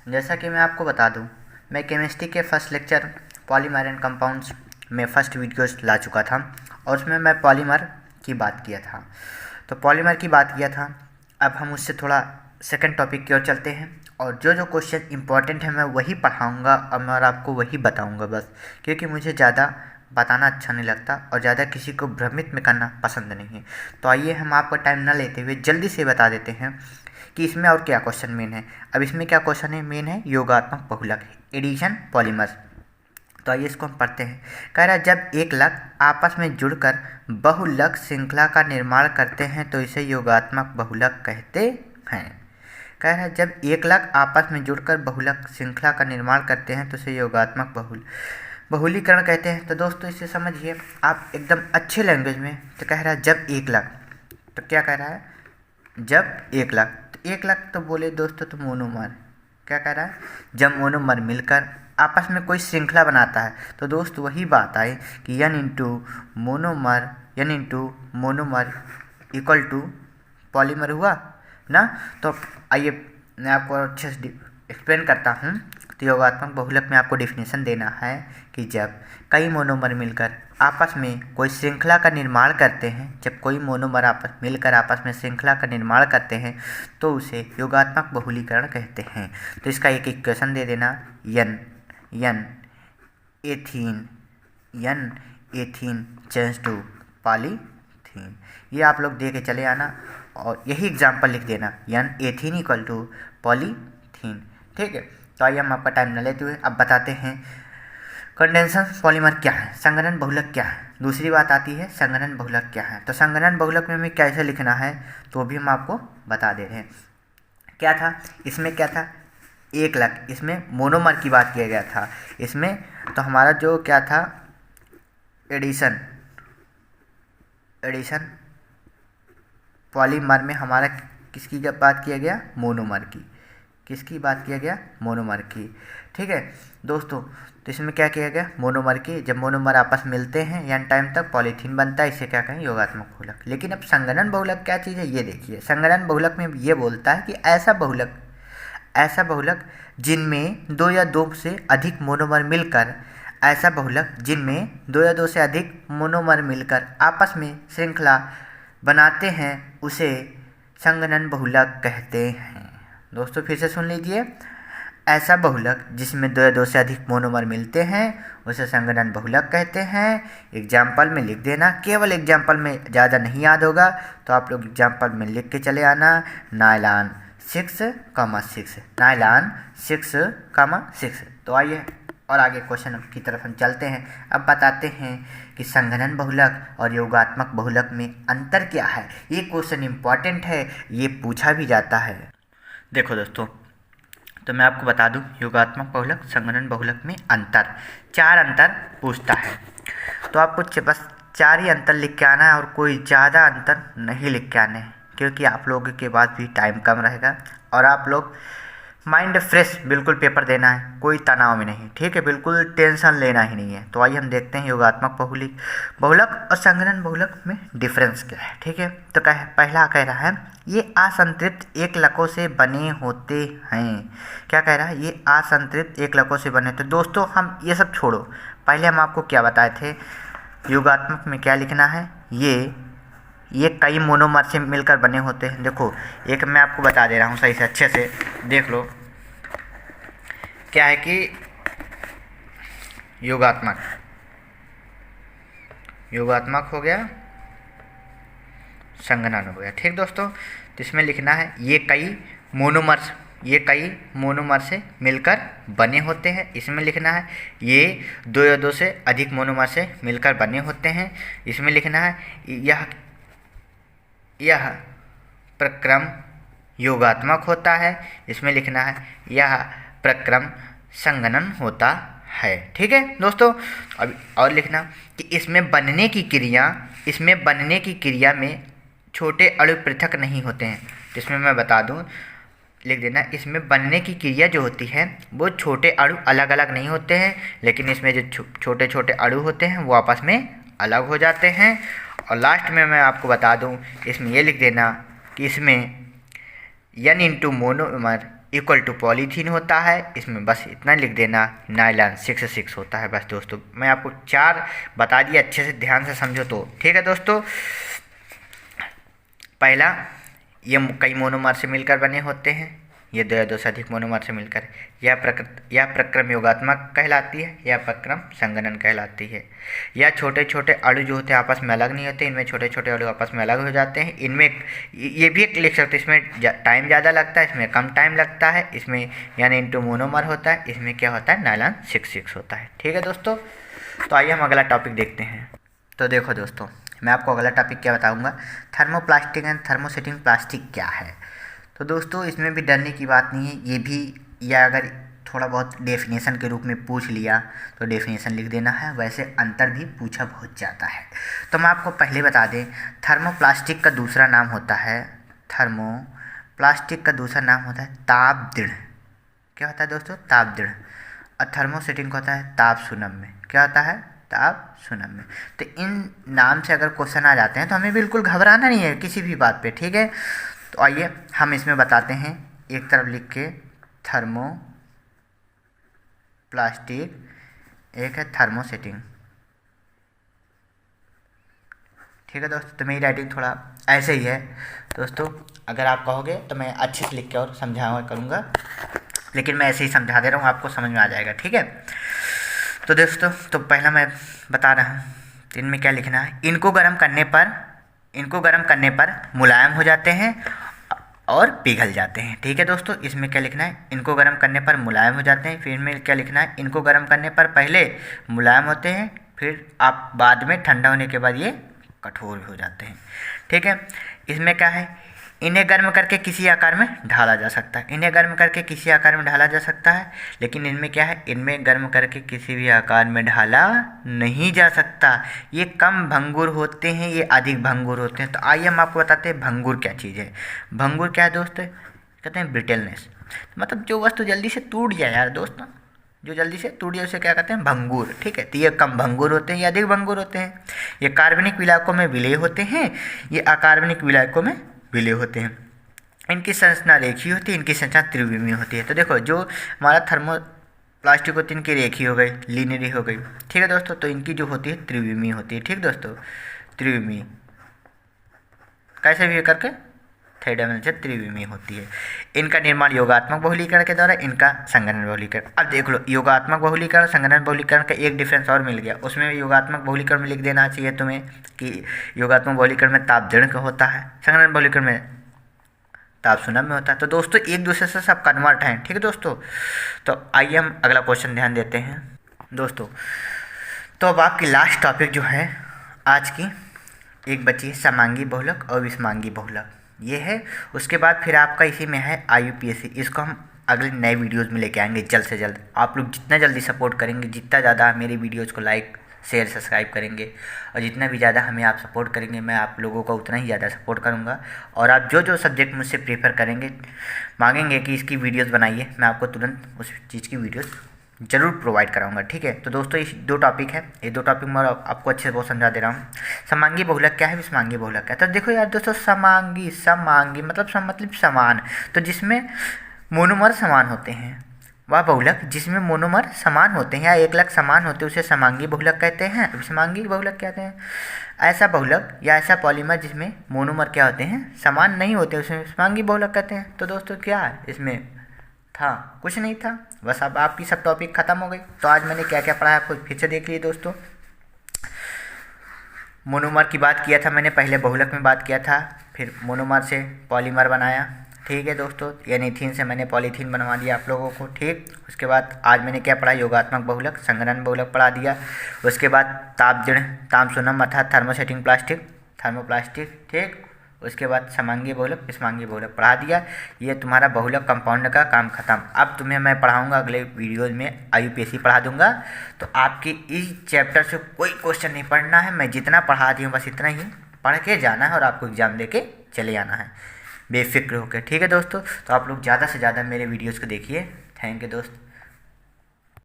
जैसा कि मैं आपको बता दूं, मैं केमिस्ट्री के first lecture polymer and compounds में फर्स्ट वीडियोस ला चुका था और उसमें मैं पॉलीमर की बात किया था। तो पॉलीमर की बात किया था। अब हम उससे थोड़ा सेकंड टॉपिक की ओर चलते हैं और जो जो क्वेश्चन इंपॉर्टेंट है मैं वही पढ़ाऊँगा और आपको वही बताऊँगा बस, क्योंकि मुझे ज़्यादा बताना अच्छा नहीं लगता और ज़्यादा किसी को भ्रमित में करना पसंद नहीं है। तो आइए हम आपका टाइम ना लेते हुए जल्दी से बता देते हैं कि इसमें और क्या क्वेश्चन मेन है। अब इसमें क्या क्वेश्चन है मेन है, योगात्मक बहुलक, एडिशन पॉलीमर्स। तो आइए इसको हम पढ़ते हैं। कह रहा है जब एक लक आपस में जुड़कर बहुलक श्रृंखला का निर्माण करते हैं तो इसे योगात्मक बहुलक कहते हैं। कह रहा है जब एक लक आपस में जुड़कर बहुलक श्रृंखला का निर्माण करते हैं तो इसे योगात्मक बहुलीकरण कहते हैं। तो दोस्तों इसे समझिए आप एकदम अच्छे लैंग्वेज में। तो कह रहा है जब एक लक, तो क्या कह रहा है, जब एक लक, तो एक लक तो बोले दोस्तों तो मोनोमर। क्या कह रहा है, जब मोनोमर मिलकर आपस में कोई श्रृंखला बनाता है तो दोस्त वही बात आई कि n into monomer equal to polymer हुआ ना। तो आइए मैं आपको अच्छे से एक्सप्लेन करता हूँ। तो योगात्मक बहुलक में आपको डिफिनेशन देना है कि जब कई मोनोमर मिलकर आपस में कोई श्रृंखला का निर्माण करते हैं, जब कोई मोनोमर आपस में श्रृंखला का निर्माण करते हैं तो उसे योगात्मक बहुलीकरण कहते हैं। तो इसका एक इक्वेशन दे देना, यन एथीन चेंज टू पॉलीथीन। ये आप लोग दे के चले आना और यही एग्जाम्पल लिख देना, यन एथीन इक्वल टू पॉलीथीन। ठीक है। तो आइए हम आपका टाइम न लेते हुए अब बताते हैं कंडेंसर पॉलीमर क्या है, संघनन बहुलक क्या है। दूसरी बात आती है संघनन बहुलक क्या है। तो संघनन बहुलक में हमें कैसे लिखना है तो भी हम आपको बता दे रहे हैं। क्या था इसमें, क्या था, एक लक, इसमें मोनोमर की बात किया गया था इसमें। तो हमारा जो क्या था, एडिशन पॉलीमर में हमारा किसकी जब बात किया गया, मोनोमर की। किसकी बात किया गया, मोनोमर की। ठीक है दोस्तों, तो इसमें क्या किया गया, मोनोमर की। जब मोनोमर आपस मिलते हैं n टाइम तक पॉलीथीन बनता है, इसे क्या कहें, योगात्मक बहुलक। लेकिन अब संघनन बहुलक क्या चीज़ है ये देखिए। संघनन बहुलक में ये बोलता है कि ऐसा बहुलक जिनमें दो या दो से अधिक मोनोमर मिलकर, ऐसा बहुलक जिनमें दो या दो से अधिक मोनोमर मिलकर आपस में श्रृंखला बनाते हैं उसे संघनन बहुलक कहते हैं। दोस्तों फिर से सुन लीजिए, ऐसा बहुलक जिसमें दो या दो से अधिक मोनोमर मिलते हैं उसे संघनन बहुलक कहते हैं। एग्जाम्पल में लिख देना, केवल एग्जाम्पल में, ज़्यादा नहीं याद होगा तो आप लोग एग्जाम्पल में लिख के चले आना, नायलॉन 6,6, नायलॉन 6,6। तो आइए और आगे क्वेश्चन की तरफ हम चलते हैं। अब बताते हैं कि संघनन बहुलक और योगात्मक बहुलक में अंतर क्या है। ये क्वेश्चन इंपॉर्टेंट है, ये पूछा भी जाता है। देखो दोस्तों, तो मैं आपको बता दूं योगात्मक बहुलक संघनन बहुलक में अंतर, 4 अंतर पूछता है। तो आपको बस 4 ही अंतर लिख के आना है और कोई ज़्यादा अंतर नहीं लिख के आने हैं, क्योंकि आप लोगों के पास भी टाइम कम रहेगा और आप लोग माइंड फ्रेश बिल्कुल पेपर देना है, कोई तनाव में नहीं। ठीक है, बिल्कुल टेंशन लेना ही नहीं है। तो आइए हम देखते हैं योगात्मक बहुलक और संघनन बहुलक में डिफरेंस क्या है। ठीक है, तो पहला कह रहा है ये असंतृप्त एकलकों से बने होते हैं। क्या कह रहा है, ये असंतृप्त एकलकों से बने। तो दोस्तों हम ये सब छोड़ो, पहले हम आपको क्या बताए थे, योगात्मक में क्या लिखना है, ये कई मोनोमर से मिलकर बने होते हैं। देखो एक मैं आपको बता दे रहा हूँ, सही से अच्छे से देख लो। क्या है कि योगात्मक हो गया, संघनन हो गया। ठीक दोस्तों, तो इसमें लिखना है ये कई मोनोमर से मिलकर बने होते हैं। इसमें लिखना है ये दो या दो से अधिक मोनोमर से मिलकर बने होते हैं। इसमें लिखना है यह प्रक्रम योगात्मक होता है। इसमें लिखना है यह प्रक्रम संघनन होता है। ठीक है दोस्तों, अब और लिखना कि इसमें बनने की क्रिया में छोटे अणु पृथक नहीं होते हैं। जिसमें मैं बता दूं, लिख देना, इसमें बनने की क्रिया जो होती है वो छोटे अणु अलग अलग नहीं होते हैं, लेकिन इसमें जो छोटे छोटे अणु होते हैं वो आपस में अलग हो जाते हैं। और लास्ट में मैं आपको बता दूं, इसमें ये लिख देना कि इसमें n into monomer equal to polythene होता है, इसमें बस इतना लिख देना, नायलॉन 6 होता है। बस दोस्तों मैं आपको 4 बता दिया, अच्छे से ध्यान से समझो तो ठीक है दोस्तों। पहला, ये कई मोनोमर से मिलकर बने होते हैं, ये 2 या 2 से अधिक मोनोमर से मिलकर। यह प्रक्रम योगात्मक कहलाती है, यह प्रक्रम संगणन कहलाती है। यह छोटे छोटे अणु जो होते हैं आपस में अलग नहीं होते, इनमें छोटे छोटे अणु आपस में अलग हो जाते हैं। इनमें ये भी एक लिख सकते हैं, इसमें टाइम ज़्यादा लगता है, इसमें कम टाइम लगता है। इसमें यानी इंटू मोनोमर होता है, इसमें क्या होता है, नायलॉन 6 होता है। ठीक है दोस्तों, तो आइए हम अगला टॉपिक देखते हैं। तो देखो दोस्तों, मैं आपको अगला टॉपिक क्या बताऊँगा, थर्मोप्लास्टिक एंड थर्मोसेटिंग प्लास्टिक क्या है। तो दोस्तों इसमें भी डरने की बात नहीं है, ये भी, या अगर थोड़ा बहुत डेफिनेशन के रूप में पूछ लिया तो डेफिनेशन लिख देना है, वैसे अंतर भी पूछा बहुत जाता है। तो मैं आपको पहले बता दें, थर्मोप्लास्टिक का दूसरा नाम होता है, थर्मोप्लास्टिक का दूसरा नाम होता है तापदृढ़। क्या होता है दोस्तों, तापदृढ़। और थर्मोसेटिंग होता है ताप सुनम्य। क्या होता है, ताप सुनम्य। तो इन नाम से अगर क्वेश्चन आ जाते हैं तो हमें बिल्कुल घबराना नहीं है किसी भी बात पे, ठीक है। तो आइए हम इसमें बताते हैं, एक तरफ लिख के थर्मो प्लास्टिक, एक है थर्मोसेटिंग। ठीक है दोस्तों, तो मेरी राइटिंग थोड़ा ऐसे ही है दोस्तों, अगर आप कहोगे तो मैं अच्छे से लिख के और समझाया करूँगा, लेकिन मैं ऐसे ही समझा दे रहा हूँ, आपको समझ में आ जाएगा। ठीक है, तो दोस्तों तो पहला मैं बता रहा हूँ, इनमें क्या लिखना है, इनको गर्म करने पर मुलायम हो जाते हैं और पिघल जाते हैं। ठीक है दोस्तों, इसमें क्या लिखना है, इनको गर्म करने पर मुलायम हो जाते हैं। फिर में क्या लिखना है, इनको गर्म करने पर पहले मुलायम होते हैं, फिर आप बाद में ठंडा होने के बाद ये कठोर हो जाते हैं। ठीक है, इसमें क्या है, इन्हें गर्म करके किसी आकार में ढाला जा सकता है, इन्हें गर्म करके किसी आकार में ढाला जा सकता है, लेकिन इनमें क्या है, इनमें गर्म करके किसी भी आकार में ढाला नहीं जा सकता। ये कम भंगुर होते हैं, ये अधिक भंगुर होते हैं। तो आइए हम आपको बताते हैं भंगुर क्या चीज़ है। भंगुर क्या है दोस्त, कहते हैं ब्रिटलनेस, मतलब जो वस्तु जल्दी से टूट जाए यार दोस्तों, जो जल्दी से टूट जाए उसे क्या कहते हैं, भंगुर। ठीक है, तो ये कम भंगुर होते हैं, ये अधिक भंगुर होते हैं। ये कार्बनिक विलायकों में विलय होते हैं, ये अकार्बनिक विलायकों में विलय होते हैं। इनकी संरचना रेखीय होती है, इनकी संरचना त्रिविमीय होती है। तो देखो, जो हमारा थर्मोप्लास्टिक होती है, इनकी रेखीय हो गई, लीनियरी हो गई। ठीक है दोस्तों, तो इनकी जो होती है त्रिविमीय होती है। ठीक दोस्तों, त्रिविमीय कैसे भी करके 3 डायमेंशन से त्रिविमीय होती है। इनका निर्माण योगात्मक बहुलीकरण के द्वारा, इनका संगणन बहुलीकरण। अब देख लो, योगात्मक बहुलीकरण संगणन बहुलीकरण का एक डिफरेंस और मिल गया। उसमें योगात्मक बहुलीकरण में लिख देना चाहिए तुम्हें कि योगात्मक बहुलीकरण में ताप दृढ़ होता है, संगणन बहुलीकरण में ताप सुनम्य होता है। तो दोस्तों एक दूसरे से सब कन्वर्ट हैं। ठीक है दोस्तों, तो आइए हम अगला क्वेश्चन ध्यान देते हैं दोस्तों। तो अब आपकी लास्ट टॉपिक जो है आज की, एक बची है समांगी बहुलक और विषमांगी बहुलक, ये है। उसके बाद फिर आपका इसी में है IUPAC। इसको हम अगले नए वीडियोज़ में लेके आएंगे जल्द से जल्द। आप लोग जितना जल्दी सपोर्ट करेंगे, जितना ज़्यादा मेरे वीडियोज़ को लाइक शेयर सब्सक्राइब करेंगे, और जितना भी ज़्यादा हमें आप सपोर्ट करेंगे, मैं आप लोगों का उतना ही ज़्यादा सपोर्ट करूँगा। और आप जो जो सब्जेक्ट मुझसे प्रेफर करेंगे, मांगेंगे कि इसकी वीडियोस बनाइए, मैं आपको तुरंत उस चीज़ की वीडियोस ज़रूर प्रोवाइड कराऊंगा। ठीक है, तो दोस्तों ये 2 टॉपिक है, ये 2 टॉपिक मैं आपको अच्छे से बहुत समझा दे रहा हूँ। समांगी बहुलक क्या है, विषमांगी बहुलक क्या है। तो देखो यार दोस्तों, समांगी मतलब समान, तो जिसमें मोनोमर समान होते हैं, वह बहुलक जिसमें मोनोमर समान होते हैं या एक लक समान होते हैं, उसे समांगी बहुलक कहते हैं। विषमांगी बहुलक कहते हैं ऐसा बहुलक या ऐसा पॉलीमर जिसमें मोनोमर क्या होते हैं, समान नहीं होते, उसे विषमांगी बहुलक कहते हैं। तो दोस्तों क्या है इसमें था, कुछ नहीं था, बस अब आपकी सब टॉपिक खत्म हो गई। तो आज मैंने क्या क्या पढ़ाया आपको फिर से देख लीजिए दोस्तों। मोनोमर की बात किया था मैंने, पहले बहुलक में बात किया था, फिर मोनोमर से पॉलीमर बनाया। ठीक है दोस्तों, यानी इथीन से मैंने पॉलीथीन बनवा दिया आप लोगों को। ठीक, उसके बाद आज मैंने क्या पढ़ा, योगात्मक बहुलक, संगणन बहुलक पढ़ा दिया। उसके बाद ताप सुनम अर्थात थर्मोसेटिंग प्लास्टिक, थर्मोप्लास्टिक। ठीक, उसके बाद समांगी बहुलक, विषमांगी बहुलक पढ़ा दिया। ये तुम्हारा बहुलक कंपाउंड का काम खत्म। अब तुम्हें मैं पढ़ाऊँगा अगले वीडियोज़ में IUPAC पढ़ा दूँगा। तो आपकी इस चैप्टर से कोई क्वेश्चन नहीं पढ़ना है, मैं जितना पढ़ा दी हूँ बस इतना ही पढ़ के जाना है और आपको एग्ज़ाम दे के चले आना है बेफिक्र होकर। ठीक है दोस्तों, तो आप लोग ज़्यादा से ज़्यादा मेरे वीडियोज़ को देखिए। थैंक यू दोस्त।